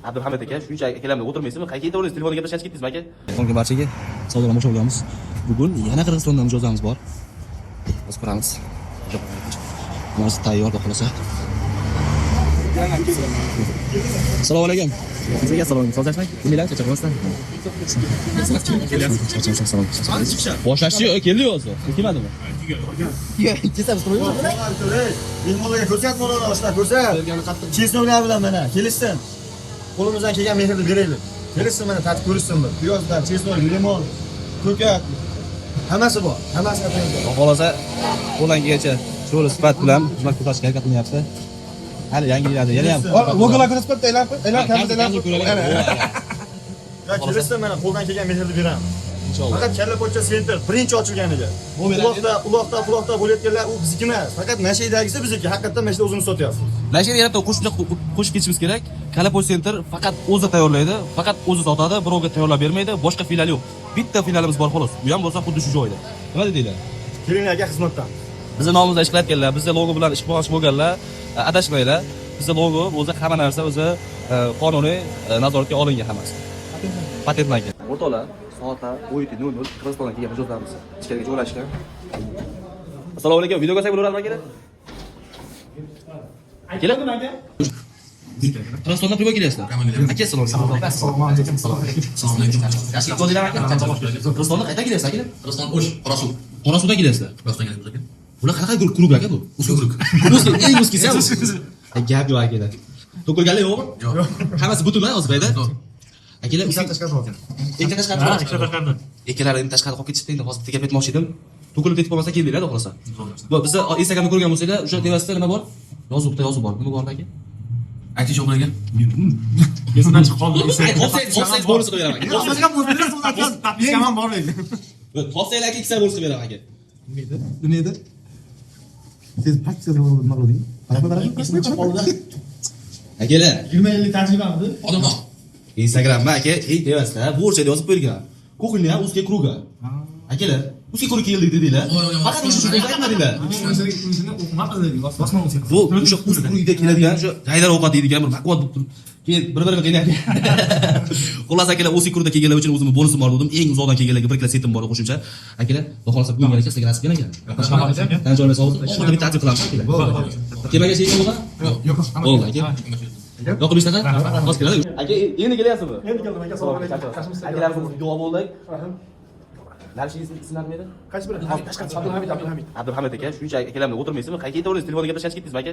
Abdulhamid aka, shuncha akalarni o'tirmaysizmi? Qayerga yetaverasiz? Telefonga gaplashib ketdingizmi aka? So'nggi barchaga savdolanmoqchi bo'lganmiz. Bugun yana Qirg'izistondan mijozlarimiz bor. Biz ko'ramiz. Hammasi tayyor xudo xolasa. Assalomu alaykum. Sizga assalomu alaykum. Sozlashmang. Kimlar chaqirmasdan? Boshlashchi yo'q, keldi o'zi. Kelmadimi? Kesamiz to'g'rimi? Mehmonlarga ko'rsatmalar oshlar ko'rsat. Chesnovlar bilan mana kelishsin. Qo'limizdan kelgan mehrni beraylik. Kelishsin mana tatib ko'rishsin bir. Piyozdan, chesnov, limon, ko'kat hammasi bor. Hammasini qo'yamiz. Xolosa qo'ldan kelgancha sho'li sifat bilan xizmat ko'rsatishga harakat qilyapti. Hali yangiliklarda yana ham logolar ko'rsatib aylanib Ya kelishsin mana qo'ldan kelgan mehrni beramiz. inshaalloh. Faqat Kalla pochcha center birinchi ochilganiga. Uloqda bo'layotganlar u bizniki emas. Faqat Nashaydagisi bizniki. Haqiqatan mana shu o'zimiz sotyapmiz. Nashaga yana qo'shib ketishimiz kerak. Kalapoy Center faqat o'zi tayyorlaydi, faqat o'zi sotadi, birovga tayyorlab bermaydi, boshqa filial yo'q. Bitta filialimiz bor xolos. Bu ham bo'lsa xuddi shu joyda. Nima dedinglar? Kelinglarga xizmatdan. Bizning nomimizda ish qilayotganlar, bizning logo bilan ish qilmoqchi bo'lganlar, adashmanglar. Bizning logo o'zi hamma narsa o'zi qonuniy nazoratga olingan hammasi. Patentlangan. O'rtoqlar, soatlar 17:00 Qirg'izistondan kelgan mijozlarimiz ichkariga joylashgan. Assalomu alaykum. Video ko'rsak bo'laveradimi aka? Keling aka. Qirg'izistondan privoy kelyapsizlar. Aka, assalomu alaykum. Assalomu alaykum. Tashkil qildilar aka. Qirg'izistondan qayerdan kelyapsiz aka? Qirg'iziston O'sh, Qorasuv. Qorasuvdan kelyapsizlar. Qirg'izistonga keldik aka. Bular qanaqa klub aka bu? O'zga guruh. O'zga eng o'zgisi. Gap yo'q akalar. To'kilganlar yo'qmi? Yo'q. Hammasi butunmi o'zbayda? Akalar Tashqari olgan. ikkita tashqari. Ikkalari tashqari qolib ketishdi. Endi hozir tekab aytmoqchi edim. To'kilib ketib qolmasa keldinglar, xohlasa. Bu bizni Instagramda ko'rgan bo'lsanglar, o'sha devasida nima bor? Yozuv bor. Nima bor aka? Aytish yo'q ekan. Esidan chiqib qoldi. Offset bonus qo'yaman aka. Yo'qmasga bo'lsa so'zlardan Taklifga ham bormaydi. Offsetlarga 2 bonus beraman aka. Nima edi? Siz praktikaga nima qildingiz? Esdan chiqib qoldi. Akalar, 20 tajribamidi? Odamlar. Instagramda aka, devasida bu o'rtada yozib qo'yilgan. Kuxilni ham узкий круга. Akalar, узкий круг keldik dedinglar. Faqat o'sha aytmadinglar. Bu o'sha узкий krugda keladigan o'sha haydar ovqat deydigan bir baquvvat bo'lib turib, keyin bir-birini qiynaydi. Xullas akalar, узкий krugda kelganlar uchun o'zimni bonusim bor dedim. Eng uzoqdan kelganlarga bir kilo setim bor qo'shimcha. Akalar, xudo xolasa bugun yana sizga nasib ekan. Tan joylar sog'ib, oxirida bitta taklif qilamiz akalar. Kelmagan şey yo'qmi? Yo'q. Bo'ldi aka. Yoqib ishtaqa? Hozir keladi. Aka, endi kelyapsizmi? Endi keldim aka, assalomu alaykum. Akalarimiz duo bo'ldik. Narshingiz ismlari nima edi? Qaysi biri? Tashqari Abdulhamid. Abdulhamid aka, shuncha akalarni o'tirmaysizmi? Qayerga yetaverasiz? Telefonga gaplashib ketdingizmi aka?